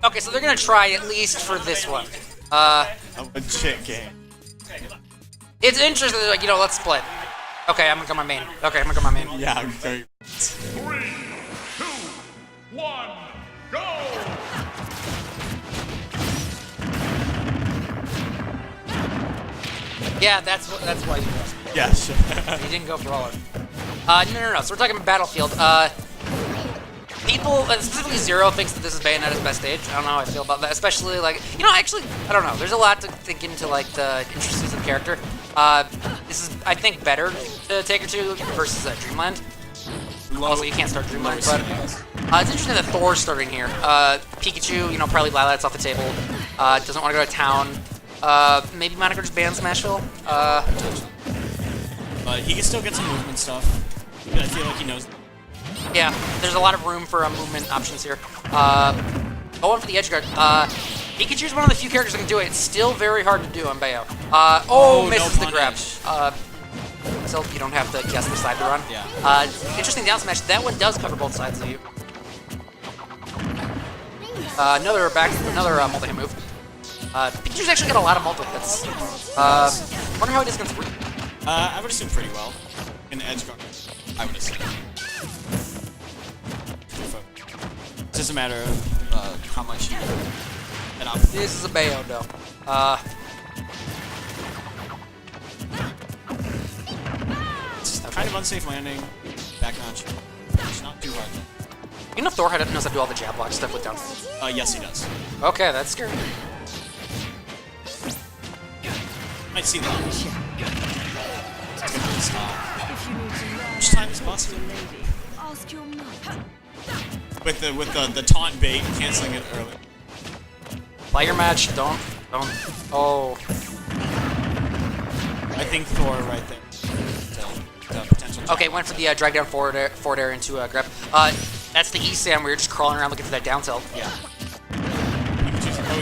Okay, so they're gonna try at least for this one. A legit game. It's interesting. They're like, let's split. Okay, I'm gonna go my main. Okay, I'm gonna go my main. Yeah, I'm very. 3, 2, 1, go! Yeah, that's why you lost. Yeah, sure. You didn't go brawler. No. So we're talking about Battlefield. People, specifically Zero, thinks that this is Bayonetta's best stage. I don't know how I feel about that, especially actually, I don't know. There's a lot to think into the intricacies of the character. This is, I think, better to Taker 2 versus Dreamland. Also, you can't start Dreamland, but it's interesting that Thor's starting here. Pikachu, probably Lilat's off the table. Doesn't want to go to town. Maybe Moniker just bans Smashville. But he can still get some movement stuff. I feel like he knows. Yeah, there's a lot of room for movement options here. Going for the edge guard. Pikachu's one of the few characters that can do it. It's still very hard to do on Bayo. Misses the grab. So you don't have to guess the side to run. Yeah. Interesting down smash. That one does cover both sides of you. Another multi-hit move. Pikachu's actually got a lot of multi-hits. Wonder how he does against 3. I would assume pretty well. In the edge guard, I would assume. It's just a matter of how much you get up. This is a Bayo, though. It's kind of unsafe landing. Back notch. It's not too hard. You know Thor knows how to do all the jab block stuff with down. Yes, he does. Okay, that's scary. Might see that. It's gonna be a stop. How much time is possible? With the taunt bait, canceling it early. Play your match. Don't. Oh. I think Thor right there. The potential. Okay, went for the drag down forward air into grab. That's the E-Sam where you're just crawling around looking for that down tilt. Yeah.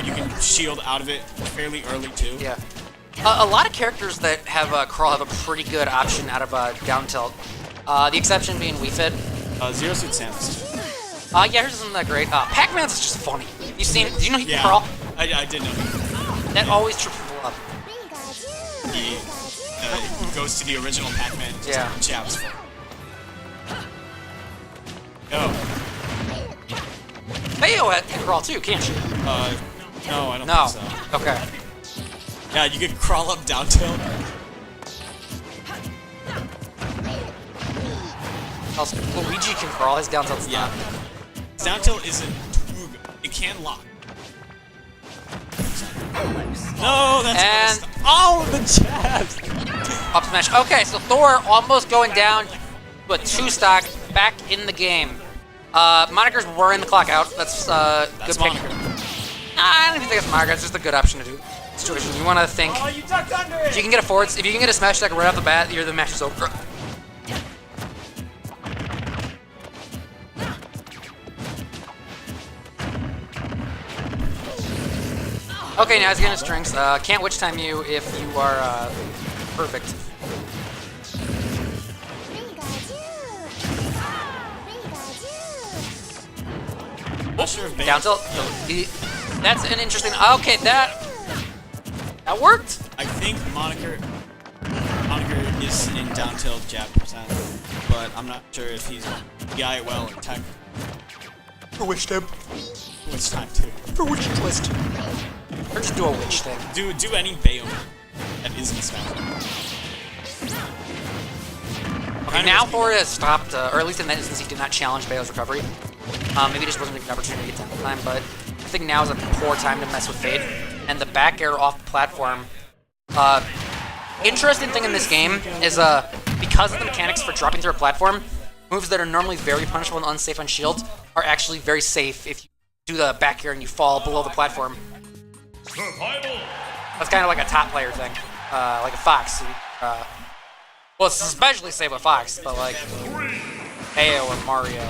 You can shield out of it fairly early too. Yeah. A lot of characters that have crawl have a pretty good option out of down tilt. The exception being Wii Fit. Zero Suit Samus. Yeah, hers isn't that great. Pac-Man's is just funny. You seen? Do you know he can Yeah. crawl? I did know. That always trips people up. He goes to the original Pac-Man. Yeah. Jabs for. Oh. Bayo can crawl too, can't she? No, I don't No. think so. Okay. Yeah, you could crawl up down tilt. Also, Luigi can crawl. His down tilt's not. His down tilt isn't too good. It can lock. No, that's the jabs. Up smash. Okay, so Thor almost going down to a 2-stock back in the game. Monikers were in the clock out. That's good pick. Moniker. I don't even think it's Moniker. It's just a good option to do. Situation. You want to think. Oh, you ducked under it. If you can get a forward, if you can get a smash attack right off the bat, the match is over. Okay, now he's getting his strings. Can't witch time you if you are perfect. Not sure if Down tilt. That's an interesting. Okay, that worked. I think Moniker is in down tilt jab percent, but I'm not sure if he's DI it well or tech. For witch time. Which time too? For witch twist. Or just do a witch thing. Do any Bayo that isn't Smash. Okay, now Thor has stopped, or at least in that instance, he did not challenge Bayo's recovery. Maybe just wasn't an opportunity to get time, but I think now is a poor time to mess with Fade. And the back air off the platform. Interesting thing in this game is because of the mechanics for dropping through a platform, moves that are normally very punishable and unsafe on shield are actually very safe if you do the back air and you fall below the platform. Survival. That's kind of like a top player thing, like a Fox. Well, it's especially safe with Fox, but like Bayo or Mario.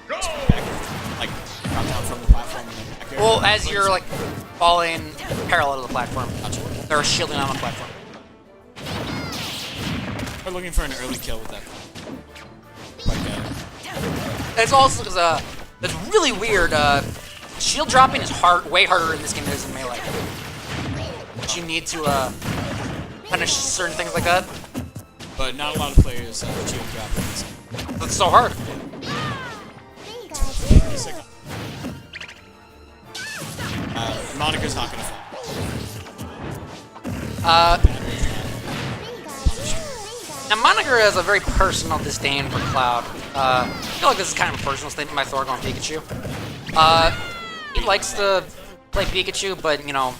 Like drop down from the platform and then back air. Well, as you're like falling parallel to the platform, they're shielding on the platform. We're looking for an early kill with that. Like, It's also because it's really weird. shield dropping is way harder in this game than it is in Melee. But you need to punish certain things like that. But not a lot of players shield drop in this game. That's so hard. Sick. Moniker's not gonna fall. Now Moniker has a very personal disdain for Cloud. I feel like this is kind of a personal statement by Thor going Pikachu. He likes to play Pikachu, but you know,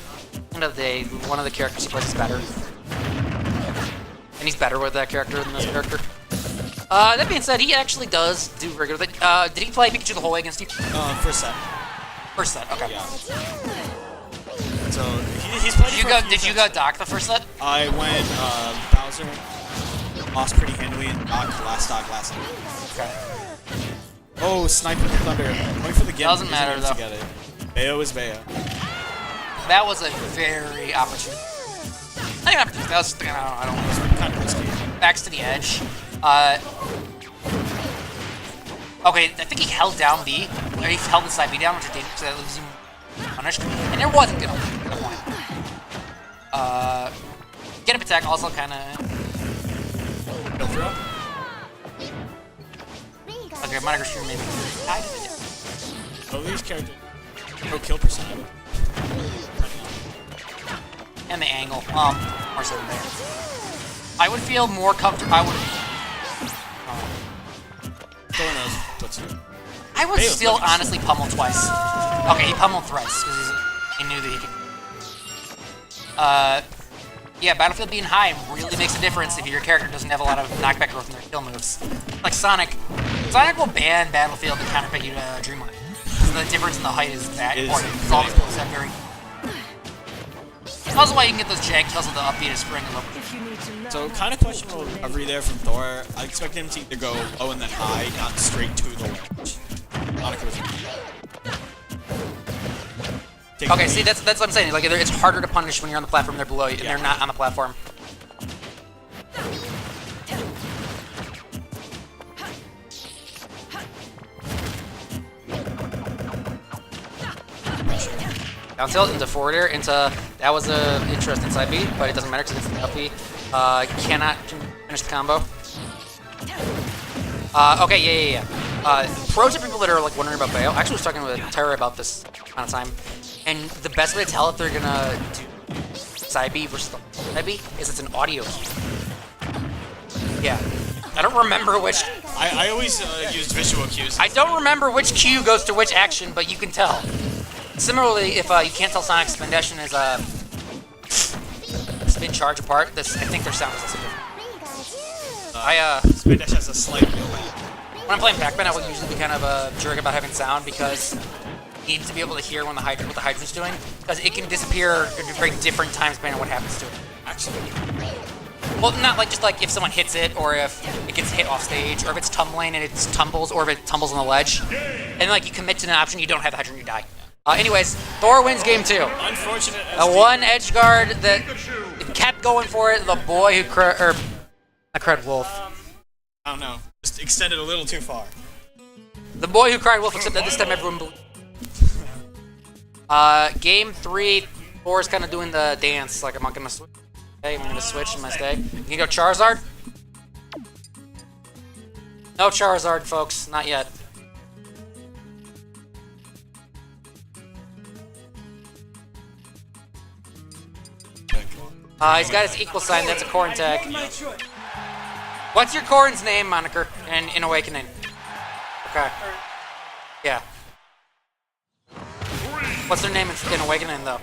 end of the day, one of the characters he plays is better. And he's better with that character than this character. That being said, he actually does do very good with it. Did he play Pikachu the whole way against you? First set. First set, okay. Yeah. So he's played. Did you go Doc the first set? I went Bowser, lost pretty handily, and Doc last stock last time. Okay. Oh, snipe with the thunder. Going for the game. Doesn't matter though. Get it. Bayo is Bayo. That was a very opportune. I think that was I don't know. Kind of risky. Backs to the edge. Okay, I think he held down B. Or he held the side B down, which is dangerous, so that leaves him punished. And there wasn't gonna be the point. Get up attack also kind of. No throw. Okay, Moniker should maybe. Oh, these characters. No kill percent. And the angle. More so than there. I would feel more comfortable. Thor knows what's here. I would still honestly pummel twice. Okay, he pummeled thrice because he knew that he could. Yeah, Battlefield being high really makes a difference if your character doesn't have a lot of knockback growth in their kill moves. Like Sonic. Sonic will ban Battlefield to counterpick you to Dreamland. The difference in the height is that important. Because all these builds have very. That's why you can get those jag kills with the upbeat spring and low. So kind of questionable recovery there from Thor. I expect him to either go low and then high, not straight to the ledge. Moniker was okay, see that's what I'm saying. Like it's harder to punish when you're on the platform, they're below you, and they're not on the platform. Down tilt into forward air into that was a interesting side B, but it doesn't matter because it's the up B. Cannot finish the combo. Okay, yeah. Pro tip people that are like wondering about Bayo. Actually, I was talking with Terra about this amount of time, and the best way to tell if they're gonna do side B versus side B is it's an audio cue. Yeah, I don't remember which. I always used visual cues. I don't remember which cue goes to which action, but you can tell. Similarly, if you can't tell Sonic's spin dash and his spin charge apart, I think their sound is also different. Spin dash has a slight feedback. When I'm playing Pac-Man, I would usually be kind of a jerk about having sound because you need to be able to hear when what the Hydra's doing, because it can disappear at very different times depending on what happens to it. Actually. Well, not like just like if someone hits it, or if it gets hit off stage, or if it's tumbling and it tumbles, or if it tumbles on the ledge, and like you commit to an option, you don't have the Hydra and you die. Anyways, Thor wins game 2. Unfortunate. The one edge guard that kept going for it, the boy who cried wolf. I don't know. Just extended a little too far. The boy who cried wolf, except that this time everyone believed. Game 3, Thor's kind of doing the dance, like I'm not gonna switch. Okay, I'm gonna switch in my stay. You can go Charizard? No Charizard, folks, not yet. He's got his equal sign, that's a Corrin tag. What's your Corrin's name, Moniker, in Awakening? Okay. Yeah. What's their name in Awakening, though?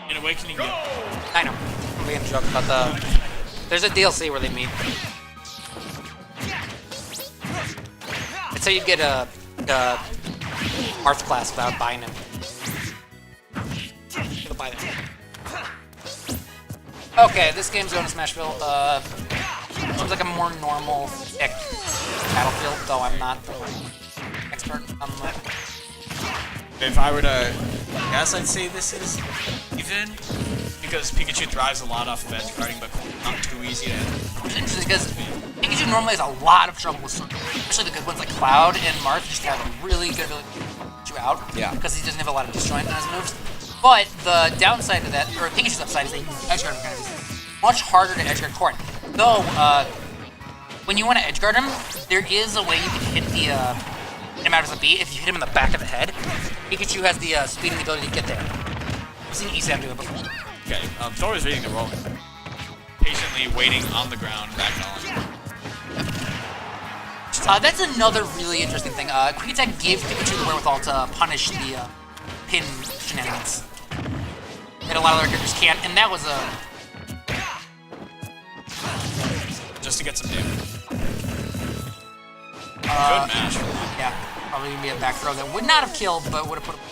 In Awakening, yeah. I know. I'm making a joke about the... There's a DLC where they meet. It's how you get a Arts class without buying him. You'll buy them. Okay, this game's going to Smashville. Seems like a more normal Battlefield, though I'm not the expert on the... If I were to guess, I'd say this is even, because Pikachu thrives a lot off of edge guarding, but not too easy to... Which is interesting, because Pikachu normally has a lot of trouble with sword, especially the good ones like Cloud and Marth just have a really good ability. Pikachu out. Yeah. Because he doesn't have a lot of disjoint in his moves. But the downside to that, or Pikachu's upside, is that edgeguard him kind of much harder to edgeguard Corrin. Though, when you want to edgeguard him, there is a way you can hit the him out as a B if you hit him in the back of the head. Pikachu has the speed and the ability to get there. I've seen Esam do it before. Okay, Thor is reading the roll. Patiently waiting on the ground, back on. That's another really interesting thing. Quick Attack gives Pikachu the wherewithal to punish the pin shenanigans that a lot of other characters can't, and that was a... Just to get some damage. Good match. Yeah, probably gonna be a back throw that would not have killed, but would have put him...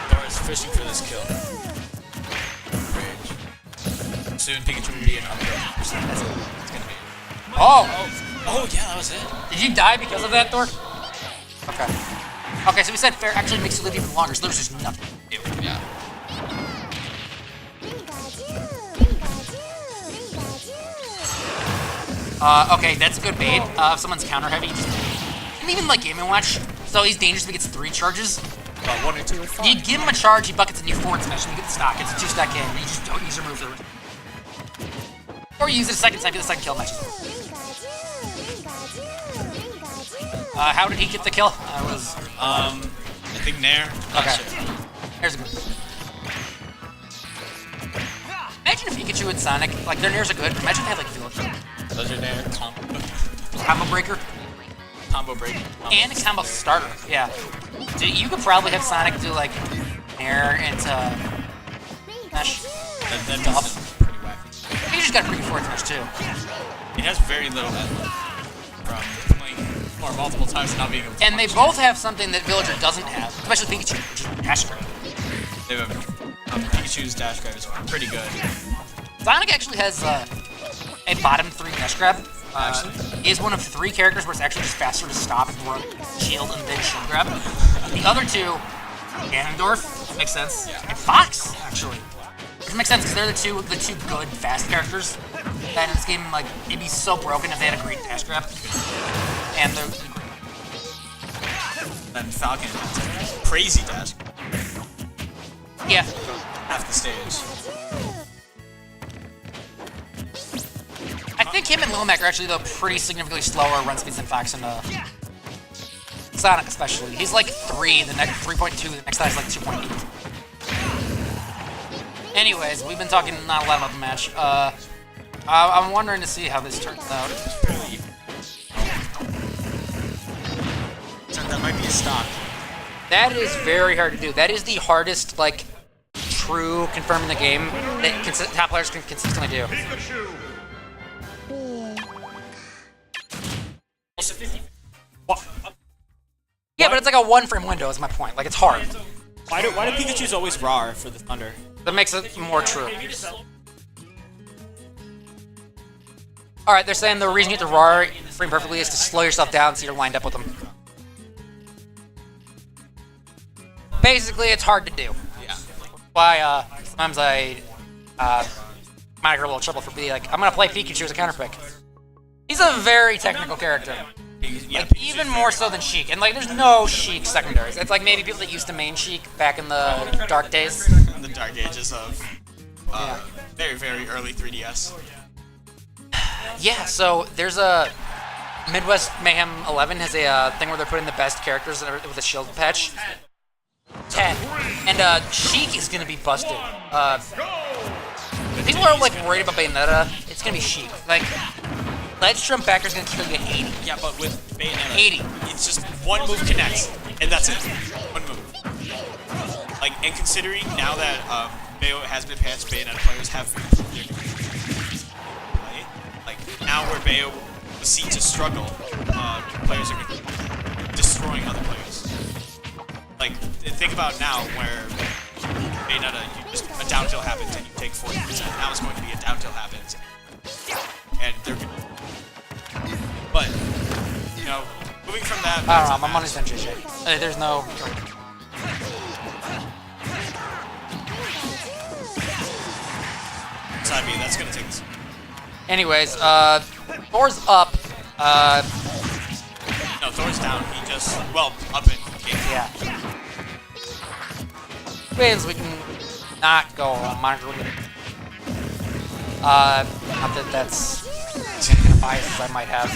Thor is fishing for this kill. Soon Pikachu will be an uphill. It's gonna be. Oh! Oh yeah, that was it. Did you die because of that, Thor? Okay. Okay, so we said fair actually makes you live even longer, so there's just nothing. Yeah. Okay, that's a good bait. If someone's counter heavy, and even like Game & Watch, so he's dangerous if he gets 3 charges. About 1 or 2 are fine. You give him a charge, he buckets and you forward smash, and you get the stock. It's a 2-stack game, and you just don't use your move for the rest. Or you use it a second time, get the second kill matches. How did he get the kill? I think Nair. Okay. There's a good. Imagine if Pikachu and Sonic, like their Nairs are good, but imagine if they had like Village. Those are Nair Combo breaker. combo break. And a combo starter, yeah. So you could probably have Sonic do like Nair into Mesh. That is pretty whack. He just got a pretty forward smash too. It has very little headlock from playing or multiple times and not being able to And they both have something that Villager doesn't have, especially Pikachu, which is dash grab. They have Pikachu's dash grab is pretty good. Sonic actually has a bottom 3 dash grab. He is one of 3 characters where it's actually just faster to stop and run, shield, and then shield grab. The other 2, Ganondorf, makes sense, and Fox, actually. Which makes sense because they're the two good fast characters that in this game, like, it'd be so broken if they had a great dash grab. And they're And Falcon has a crazy dash. yeah. Half the stage. I think him and Lil Mac are actually, though, pretty significantly slower run speeds than Fox and Sonic, especially. He's like 3, the next 3.2, the next guy's like 2.8. Anyways, we've been talking not a lot about the match. I'm wondering to see how this turns out. So that might be a stock. That is very hard to do. That is the hardest, like, true confirm in the game that top players can consistently do. Pikachu. Yeah, but it's like a 1-frame window is my point. Like, it's hard. Why do Pikachu's always raw for the Thunder? That makes it more true. Alright, they're saying the reason you get to roar frame perfectly is to slow yourself down so you're lined up with them. Basically, it's hard to do. Yeah. Why, sometimes Moniker a little trouble for being like, I'm gonna play Pikachu as a counter pick. He's a very technical character. Yeah, Like, even more so than Sheik. And, like, there's no Sheik secondaries. It's like maybe people that used to main Sheik back in the dark days. In the dark ages of very, very early 3DS. Yeah, so there's a... Midwest Mayhem 11 has a thing where they're putting the best characters with a shield patch. 10. And Sheik is going to be busted. People are, like, worried about Bayonetta. It's going to be Sheik. Like... Ledge Jump Backer's gonna kill you at 80. Yeah, but with Bayonetta, 80. it's just one move connects, and that's it. One move. Like, and considering now that Bayo has been patched, Bayonetta players have their play. Like, now where Bayo was seen to struggle, players are destroying other players. Like, think about now where Bayonetta, a down tilt happens and you take 40%. Now it's going to be a down tilt happens. And they're but, you know, moving from that... I don't know, my money's on JJ. There's no... Side B, that's gonna take this. Anyways, Thor's up. No, Thor's down. He just, well, up in game. Yeah. Wins, we can not go on Moniker. Not that that's any kind of biases I might have.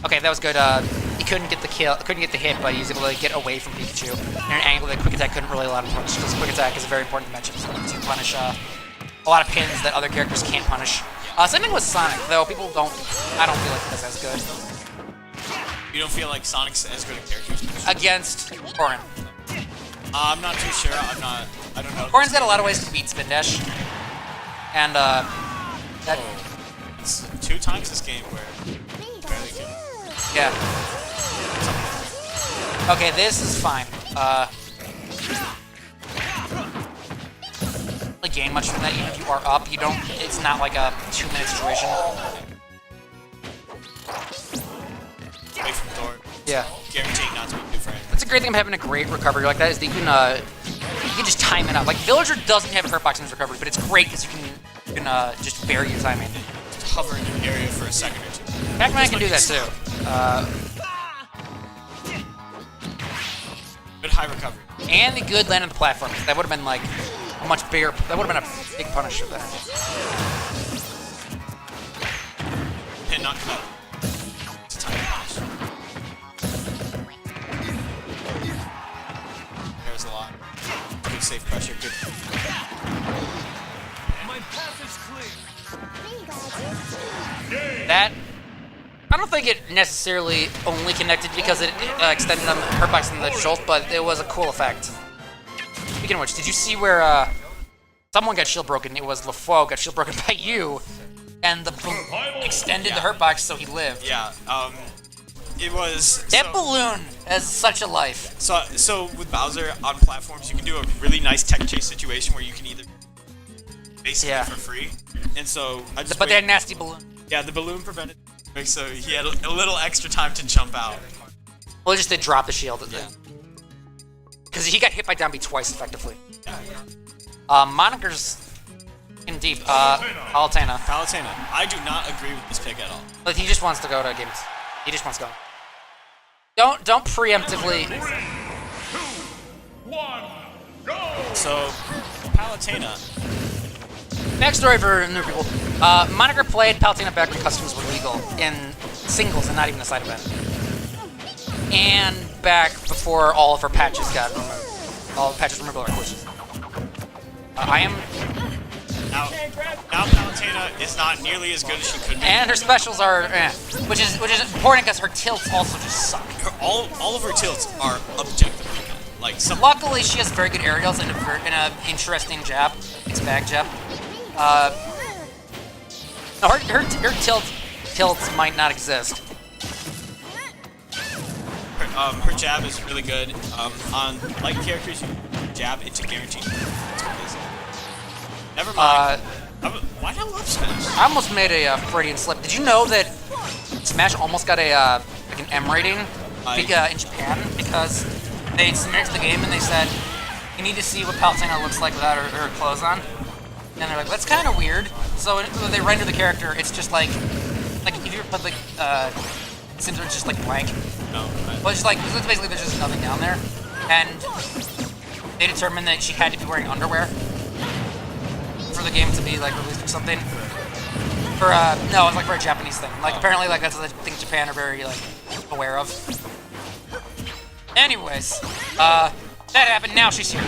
Okay, that was good. He couldn't get the kill, couldn't get the hit, but he was able to get away from Pikachu in an angle that Quick Attack couldn't really allow him to punish. Because Quick Attack is a very important dimension to punish a lot of pins that other characters can't punish. Same thing with Sonic, though. People don't. I don't feel like that's as good You don't feel like Sonic's as good a character? against Corrin. I'm not too sure. I don't know. Corrin's got a lot of ways to beat Spin Dash, and that. It's 2 times this game where barely can. Yeah. Okay, this is fine. Like gain much from that. Even if you are up, you don't. It's not like a 2-minute situation. Away from Thor. Yeah. Guaranteeing not to be too afraid. That's a great thing of having a great recovery like that is that you can just time it out. Like Villager doesn't have a hurtbox in his recovery, but it's great because you can just vary your timing. Just hover in an area for a second or 2. Pac-Man can do that too. Good high recovery. And the good land on the platform. That would have been like a much bigger. That would have been a big punisher there. Pin not cut. It's a tiny punish. There's a lot. Good safe pressure. Good. My path is clear. That. I don't think it necessarily only connected because it extended on the hurtbox and the jolt, but it was a cool effect. Speaking of which, did you see where someone got shield broken? It was LaFoe got shield broken by you, and the extended the hurtbox so he lived. Yeah. It was. That balloon has such a life. So with Bowser on platforms, you can do a really nice tech chase situation where you can either basically for free, and so I just But that nasty balloon. Yeah, the balloon prevented. So he had a little extra time to jump out. Well, it just did drop the shield. Yeah. Because he got hit by down B twice effectively. Yeah. Moniker's in deep. Palutena. Palutena. I do not agree with this pick at all. But he just wants to go to games. He just wants to go. Don't preemptively. 3, 2, 1, go! So, Palutena. Backstory for new people. Moniker played Palutena back when customs were legal in singles and not even a side event. And back before all of her patches got removed. All the patches removed are glitches. I am. Now Palutena is not nearly as good as she could be. And her specials are, which is important because her tilts also just suck. All of her tilts are objectively good. Like some. Luckily, she has very good aerials and an interesting jab. It's back jab. No, her tilts might not exist. Her jab is really good. On light characters, you jab into guaranteed. Never mind. Why not love Smash? I almost made a Freudian slip. Did you know that Smash almost got a like an M rating in Japan because they submitted to the game and they said you need to see what Palutena looks like without her clothes on, and they're like that's kind of weird. So when they render the character, it's just like if you put like Sims are just like blank. No. Well, it's just like it's basically there's just nothing down there, and they determined that she had to be wearing underwear for the game to be like released or something. For no, it's like for a Japanese thing. Like apparently like that's the thing Japan are very like aware of. Anyways, that happened. Now she's here,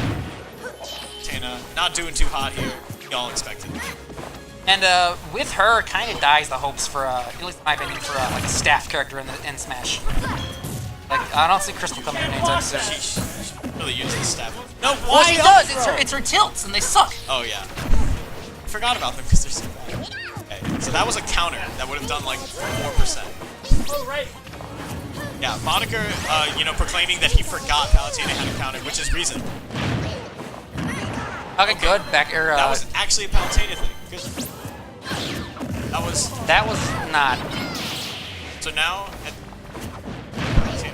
Tana not doing too hot here. Y'all expected. and with her, kind of dies the hopes for at least in my opinion for like a staff character in Smash. Like I don't see Crystal coming in anytime soon. She really uses staff. No, why? Well, she does. It's her tilts, and they suck. Oh yeah. I forgot about them because they're so bad. Okay, so that was a counter that would have done like 4%. Oh right. Yeah, Moniker, proclaiming that he forgot Palutena had a counter, which is reason. Okay, good. Back air. That was actually a Palutena thing. Good. That was not. So now, Palutena.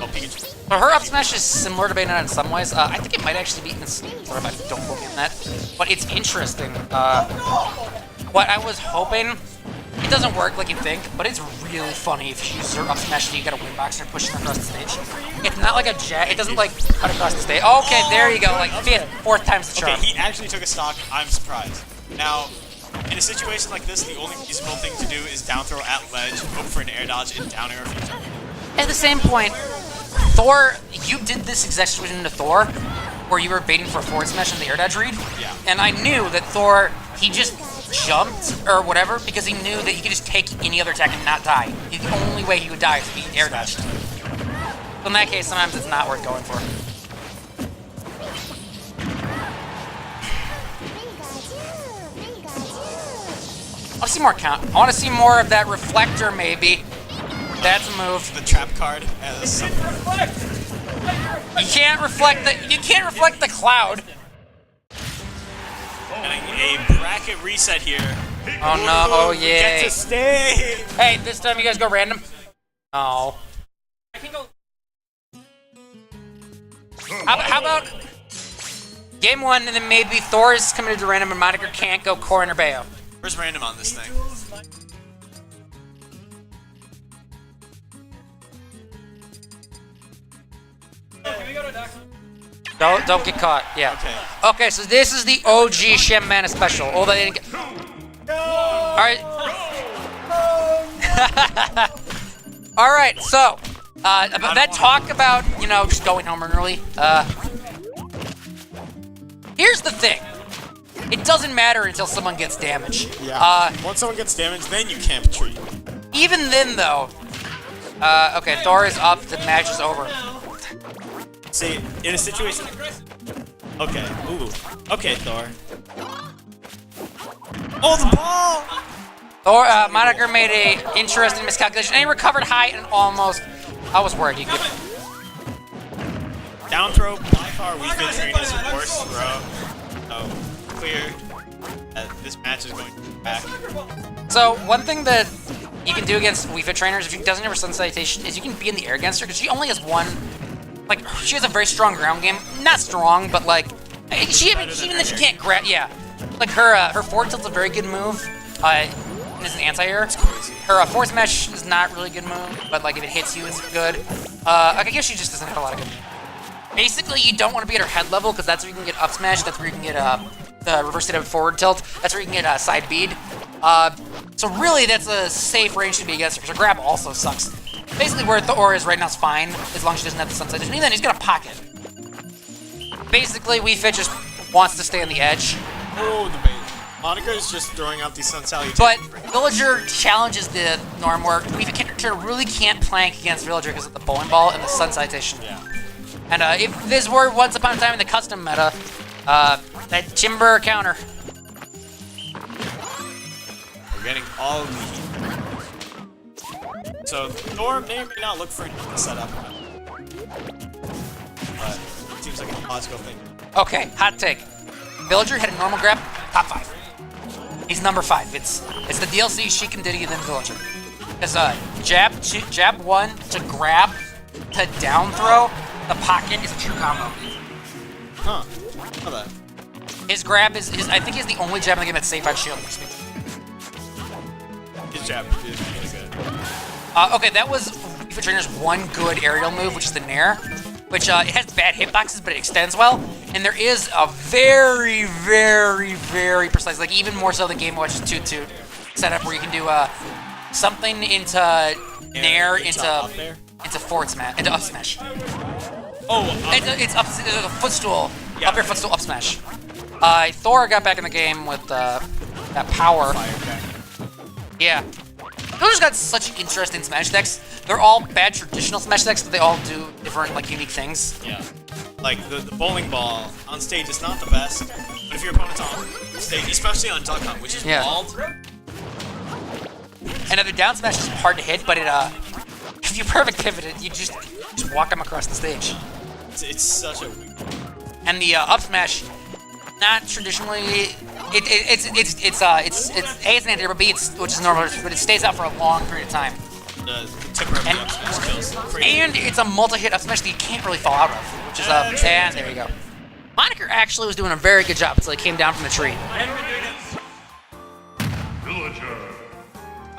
Oh, Pikachu. So her up smash is similar to Bayonetta in some ways. I think it might actually be in sort of, don't quote me on that. But it's interesting. What I was hoping, it doesn't work like you think, but it's really funny if you use her up smash and you get a win box and you're pushing across the stage. It's not like a jet, it doesn't like cut across the stage. Okay, there you go, like fourth time's the charm. Okay, he actually took a stock. I'm surprised. Now, in a situation like this, the only reasonable thing to do is down throw at ledge, hope for an air dodge, and down air if you can. At the same point, Thor, you did this exact situation to Thor, where you were baiting for a forward smash in the air dodge read. Yeah. And I knew that Thor, he just jumped or whatever because he knew that he could just take any other attack and not die. The only way he would die is if he air dodged. So in that case, sometimes it's not worth going for. I want to see more count. I want to see more of that reflector, maybe. That's a move. The trap card as some. You can't reflect the cloud. And a bracket reset here. Oh no! Oh Get yay! to stay. Hey, this time you guys go random. Oh. I can go. How about game one and then maybe Thor is committed to random and Moniker can't go Corrin or Bayo. Where's random on this thing? Don't get caught. Yeah. Okay. Okay, so this is the OG Slambana special. Although they didn't get. All right. All right. So, about that talk about just going home early. Here's the thing. It doesn't matter until someone gets damaged. Yeah. Once someone gets damaged, then you can't retreat. Even then, though. Okay, Thor is up. The match is over. See, in a situation. Okay. Ooh. Okay, Thor. Oh, the ball! Thor, Moniker made a interesting miscalculation, and he recovered high and almost. I was worried he could. Down throw by far we've been trained as the worst throw. So clear that this match is going back. So one thing that you can do against Wii Fit trainers if she doesn't have her Sun Salutation is you can be in the air against her because she only has one. Like she has a very strong ground game. Not strong, but like she even that she can't grab. Yeah, like her forward tilt's a very good move. It's an anti-air. Her forward smash is not really a good move, but like if it hits you, it's good. I guess she just doesn't have a lot of good. Basically, you don't want to be at her head level because that's where you can get up smash. That's where you can get the reverse state of forward tilt. That's where you can get side bead. So really, that's a safe range to be against her because her grab also sucks. Basically, where Thor is right now is fine as long as she doesn't have the Sun Salutation. And then he's gonna pocket. Basically, Wii Fit just wants to stay on the edge. Oh, the bait. Moniker is just throwing out these Sun Salutations. But Villager challenges the norm where Wii Fit character really can't plank against Villager because of the bowling ball and the Sun Salutation. Yeah. And if this were once upon a time in the custom meta, that Timber counter. We're getting all the heat. So Thor may or may not look for a setup. But it seems like a logical thing. Okay, hot take. Villager had a normal grab, top 5. He's number 5. It's the DLC Sheik and Diddy and then Villager. Because jab 1 to grab to down throw, the pocket is a true combo. Huh. How that? His grab is I think he's the only jab in the game that's safe on shield. His jab is really good. Okay, that was for trainers one good aerial move, which is the Nair, which it has bad hitboxes, but it extends well. And there is a very, very, very precise, like even more so than Game Watch 2-2 setup where you can do something into Nair into forward smash, into up smash. Oh, It's a footstool, Yeah. up air footstool up smash. Thor got back in the game with that power. Yeah. Those got such interesting Smash decks. They're all bad traditional Smash decks, but they all do different, like, unique things. Yeah. Like, the bowling ball on stage is not the best, but if your opponent's on stage, especially on Duck Hunt, which is walled. And the down smash is hard to hit, but if you perfect pivot it, you just walk them across the stage. It's such a... And the up smash, not traditionally... It's A, it's an anti-air, but B, which is normal, but it stays out for a long period of time. The temporarily up smash kills. Crazy. And it's a multi-hit up smash that you can't really fall out of, which is and there you go. Moniker actually was doing a very good job until he came down from the tree. Villager.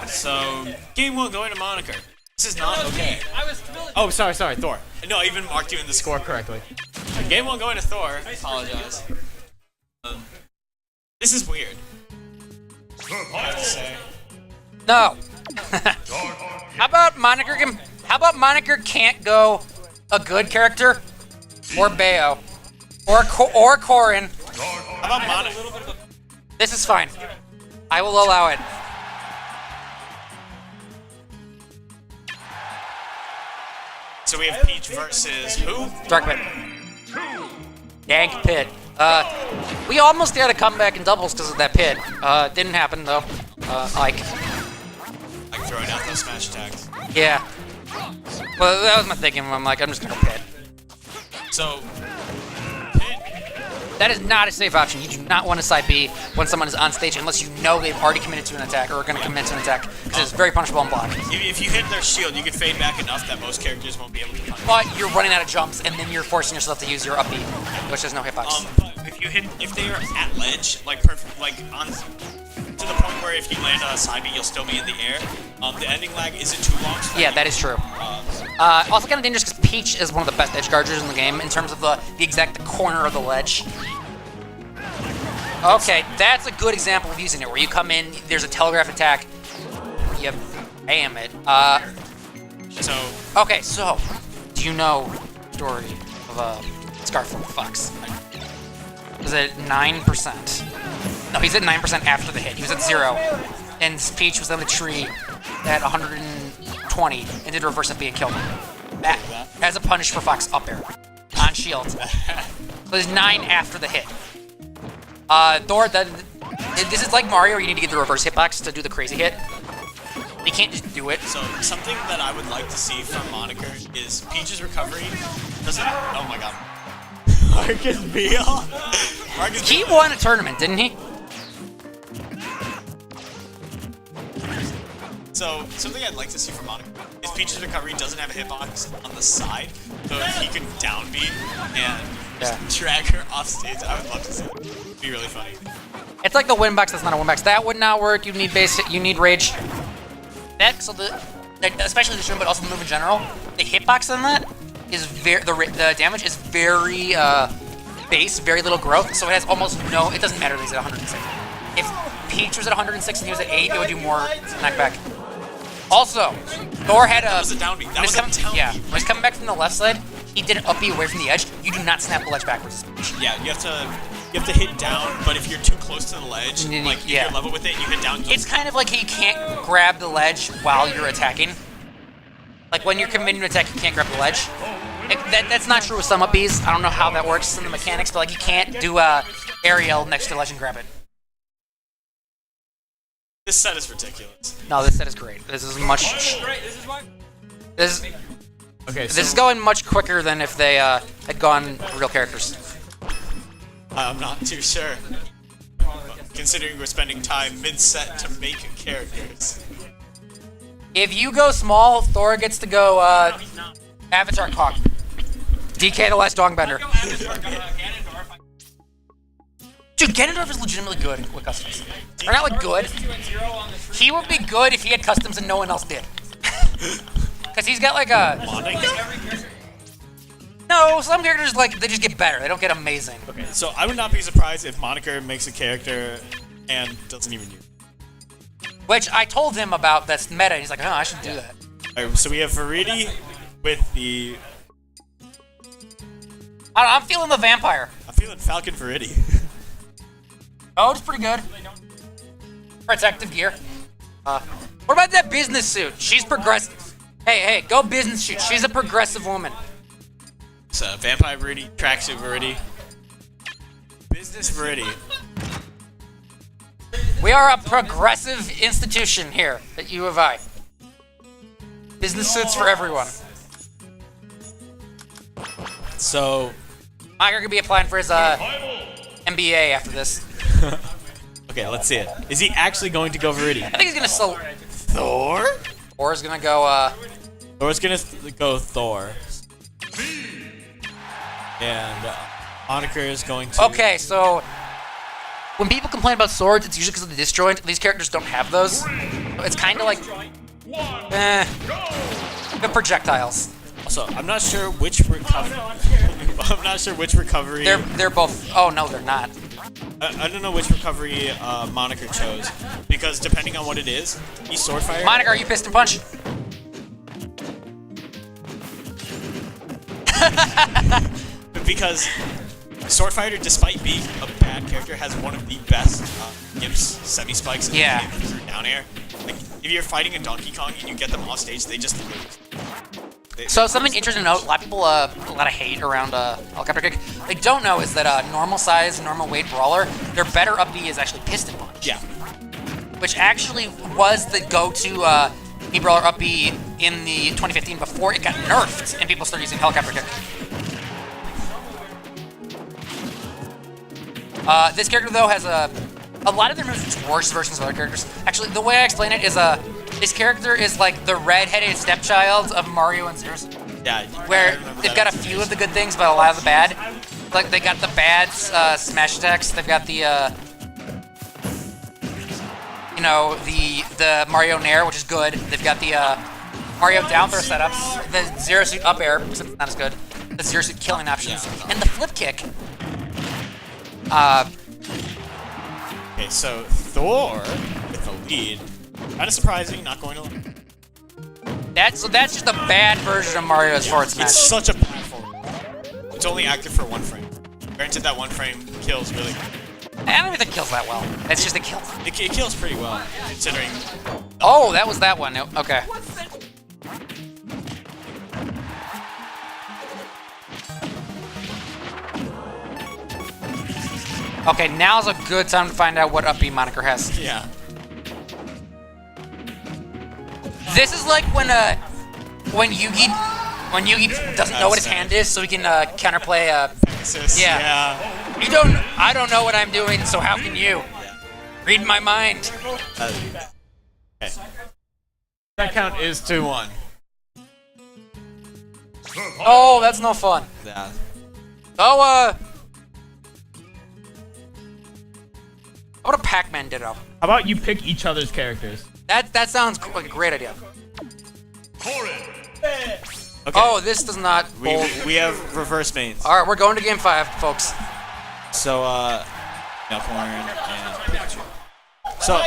So, game 1 going to Moniker. This is not okay. Oh, sorry, Thor. No, I even marked you in the score correctly. Game 1 going to Thor. I apologize. This is weird. I have to say. No. How about Moniker can't go a good character, or Bayo, or Corrin? How about Moniker? This is fine. I will allow it. So we have Peach versus who? Dark Pit. Dank Pit. We almost had a comeback in doubles because of that pit. Didn't happen though. Like Throwing out those smash attacks. yeah. Well, that was my thinking. I'm like, I'm just gonna pit. So, Pit. That is not a safe option. You do not want to side B when someone is on stage unless you know they've already committed to an attack or are going to commit to an attack, because it's very punishable on block. If you hit their shield, you can fade back enough that most characters won't be able to punish. But you're running out of jumps, and then you're forcing yourself to use your up B, which has no hitbox. But if they are at ledge, like on to the point where if you land a side B, you'll still be in the air. The ending lag isn't too long. So Yeah, that is true. Also kind of dangerous because Peach is one of the best edge guarders in the game in terms of the exact corner of the ledge. Okay, that's a good example of using it, where you come in, there's a telegraph attack, you bam it. Okay, so, do you know the story of Scarful Fox? Was it 9%? No, he's at 9% after the hit. He was at 0. And Peach was on the tree at 120 and did reverse up B and killed him. That, as a punish for Fox up air on shield. So there's 9 after the hit. Thor, this is like Mario, where you need to get the reverse hitbox to do the crazy hit. You can't just do it. So something that I would like to see from Moniker is Peach's recovery. Doesn't? Oh my god. Marcus Beal. He won a tournament, didn't he? So something I'd like to see from Moniker is Peach's recovery doesn't have a hitbox on the side, so if he could downbeat and drag her off stage, I would love to see it. It'd be really funny. It's like the win box that's not a win box. That would not work. You need you need rage. Especially this room, but also the move in general. The hitbox on that is the damage is very base, very little growth, so it has almost no. It doesn't matter that he's at 106. If Peach was at 106 and he was at 8, it would do more knockback. Also, Thor had That was a downbeat. That was a downbeat. Yeah, when he's coming back from the left side, he did an up B away from the edge. You do not snap the ledge backwards. Yeah, you have to hit down, but if you're too close to the ledge, like if you're level with it, you hit down. It's kind of like you can't grab the ledge while you're attacking. Like when you're committing to attack, you can't grab the ledge. That's not true with some up Bs. I don't know how that works in the mechanics, but like you can't do a aerial next to the ledge and grab it. This set is ridiculous. No, this set is great. This is much. This is going much quicker than if they had gone real characters. I'm not too sure. Considering we're spending time mid-set to make characters. If you go small, Thor gets to go Avatar Kong. DK the last Dongbender. Dude, Ganondorf is legitimately good with customs. Or not like good. He would be good if he had customs and no one else did. Because he's got like a... No, some characters, like, they just get better. They don't get amazing. Okay, so I would not be surprised if Moniker makes a character and doesn't even use it. Which I told him about that's meta, and he's like, oh, I should do that. Alright, so we have Viridi with the... I don't know, I'm feeling the vampire. I'm feeling Falcon Viridi. Oh, it's pretty good. Protective gear. What about that business suit? She's progressive. Hey, go business suit. She's a progressive woman. So, Vampire Viridi, Tracksuit Viridi, Business Viridi. We are a progressive institution here at U of I. Business suits for everyone. So, Moniker could be applying for his MBA after this. okay, let's see it. Is he actually going to go Viridi? I think he's gonna Thor? Or is gonna go Thor's gonna go Thor. And Moniker is going to... Okay, so when people complain about swords, it's usually because of the disjoint. These characters don't have those. So it's kind of like, the projectiles. Also, I'm not sure which recovery... I'm not sure which recovery... They're both... Oh, no, they're not. I don't know which recovery Moniker chose, because depending on what it is, he's sword fire. Moniker, are you piston punch? Because sword fighter, despite being a bad character, has one of the best Gibbs semi-spikes in the game for down air. Like, if you're fighting a Donkey Kong and you get them off stage, they just lose. So something interesting to note, a lot of people, a lot of hate around helicopter kick. They don't know is that normal size, normal weight brawler, their better up B is actually piston punch. Yeah. Which actually was the go-to B brawler up B in the 2015 before it got nerfed and people started using helicopter kick. This character though has a lot of their moves are worse versions of other characters. Actually, the way I explain it is this character is like the red-headed stepchild of Mario and Zeus. Yeah. Where they've got a few of the good things, but a lot of the bad. Like they got the bad smash attacks. They've got the you know, the Mario Nair, which is good. They've got the Mario down throw setups, the Zero Suit up air, except it's not as good. The Zero Suit killing options, and the flip kick. Okay, so Thor with the lead. Kind of surprising, not going to. That's just a bad version of Mario's forward smash. It's such a bad forward. It's only active for 1 frame. Granted, that 1 frame kills really good. I don't even think it kills that well. It's just a kill. It kills pretty well, considering. Oh, that was that one. Okay. Okay, now's a good time to find out what up B Moniker has. Yeah. This is like when Yugi doesn't know what his hand is, so he can counterplay. Yeah. I don't know what I'm doing, so how can you? Read my mind. Okay. That count is 2-1. Oh, that's no fun. Yeah. Oh, what a Pac-Man ditto. How about you pick each other's characters? That sounds like a great idea. Corrin. Okay. Oh, this does not. We have reverse mains. All right, we're going to game 5, folks. So Corrin and Pikachu. So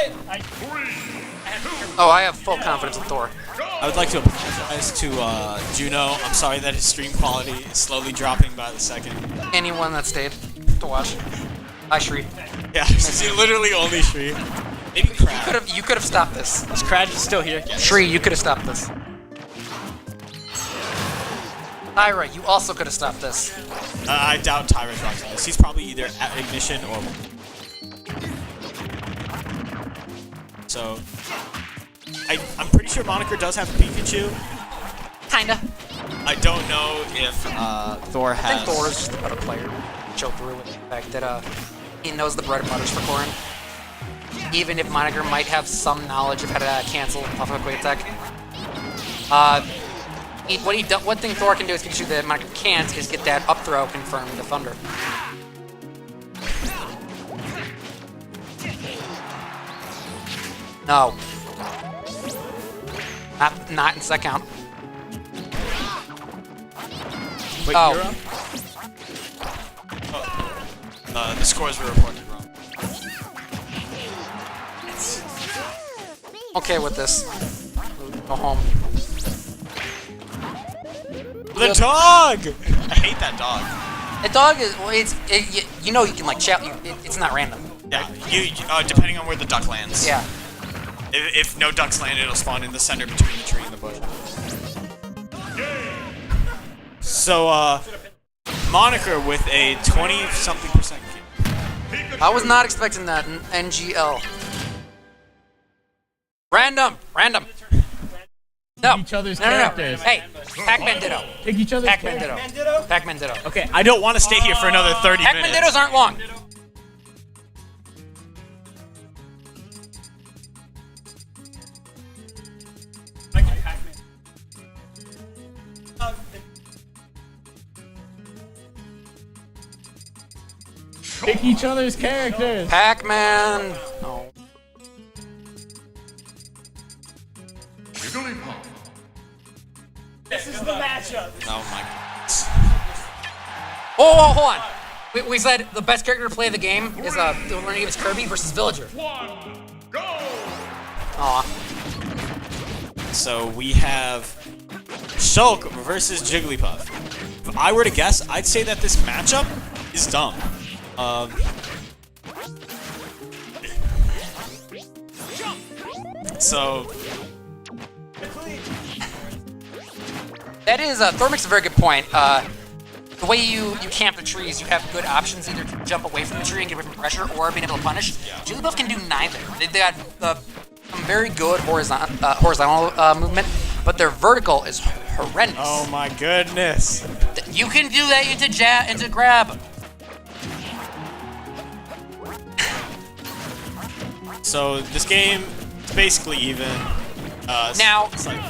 Oh, I have full confidence in Thor. I would like to apologize to Juno. I'm sorry that his stream quality is slowly dropping by the second. Anyone that stayed to watch. Hi, Shri. Yeah, see, literally only Shri. Maybe Crab. You could have stopped this. Is Crash still here? Yes. Shri, you could have stopped this. Tyra, you also could have stopped this. I doubt Tyra's watching this. He's probably either at Ignition or... So... I'm pretty sure Moniker does have Pikachu. Kinda. I don't know if Thor has... I think Thor is just a better player. Show through with the fact that he knows the bread and butters for Corrin. Even if Moniker might have some knowledge of how to cancel off of a quick attack. One thing Thor can do is Pikachu that Moniker can't is get that up throw confirmed the Thunder. No. Not in second count. Wait, Oh. you're up? the scores were reported wrong. Okay with this. Go home. The dog! I hate that dog. The dog is, well, you know you can like chat, it's not random. Yeah, depending on where the duck lands. Yeah. If no ducks land, it'll spawn in the center between the tree and the bush. So, Moniker with a 20-something% kill. I was not expecting that in NGL. Random. No. Each other's No. characters. Hey, Pac-Man ditto. Pick each other's Pac-Man characters. ditto. Pac-Man ditto. Okay, I don't want to stay here for another 30 Pac-Man minutes. dittos aren't long. Pick each other's characters. Pac-Man. Oh. Jigglypuff. This is the matchup. Oh my god. Oh, hold on. We said the best character to play the game is the one name is Kirby versus Villager. 1, go! Aw. So we have Shulk versus Jigglypuff. If I were to guess, I'd say that this matchup is dumb. So That is, Thor makes a very good point. The way you camp the trees, you have good options, either to jump away from the tree and get away from pressure, or being able to punish. Jigglypuff can do neither. They got some very good horizontal movement, but their vertical is horrendous. oh my goodness. You can do that into grab. So this game is basically even. Now, it's like,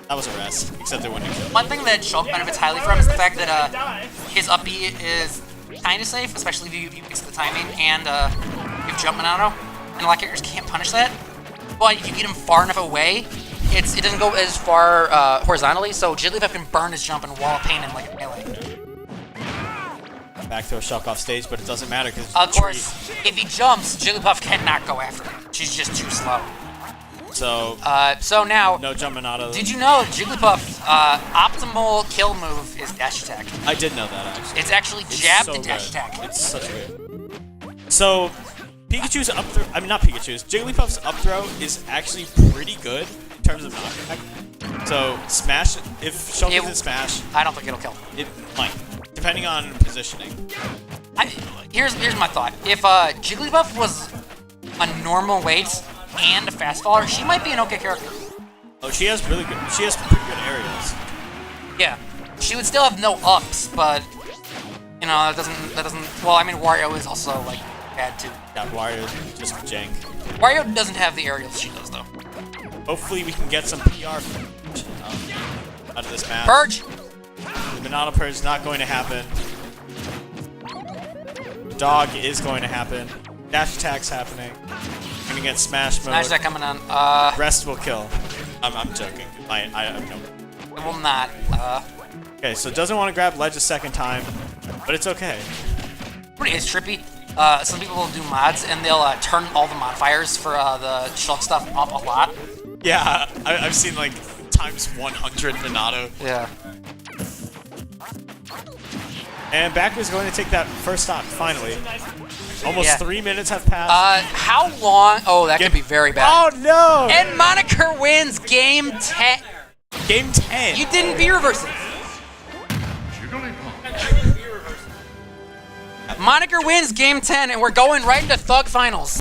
that was a rest, except it wouldn't kill. one thing that Shulk benefits highly from is the fact that his up B is kind of safe, especially if you mix the timing and you have jump Monado, and a lot of characters can't punish that. But if you get him far enough away, it doesn't go as far horizontally, so Jigglypuff can burn his jump and wall of pain in like a melee. Back throw Shulk off stage, but it doesn't matter because Of course, if he jumps, Jigglypuff cannot go after him. She's just too slow. So So now, no jumping out of. did you know Jigglypuff's optimal kill move is dash attack? I did know that actually. It's actually jab so to dash good. attack. It's such good. So Pikachu's up throw, I mean not Pikachu's, Jigglypuff's up throw is actually pretty good in terms of knockback. So smash, if Shulk It- doesn't smash, I don't think it'll kill. it might, depending on positioning. Here's my thought. If Jigglypuff was a normal weight and a fast faller, she might be an okay character. Oh, she has pretty good aerials. Yeah, she would still have no ups, but you know that doesn't. Well, I mean Wario is also like bad too. Yeah, Wario just jank. Wario doesn't have the aerials she does though. Hopefully we can get some PR out of this match. Purge. The Banana Purge is not going to happen. Dog is going to happen. Dash attack's happening. Gonna get smash mode. Smash that coming on. Rest will kill. I'm joking. I have no. It will not. Okay, so doesn't want to grab ledge a second time, but it's okay. Pretty is trippy. Some people will do mods and they'll turn all the modifiers for the Shulk stuff up a lot. Yeah, I've seen like times 100 Minato. Yeah. And Baku is going to take that first stock finally. Almost Yeah. 3 minutes have passed. How long? Oh, that could be very bad. Oh no! And Moniker wins game 10. Game 10. You didn't be reversing. Jigglypuff. Moniker wins game 10, and we're going right into Thug Finals.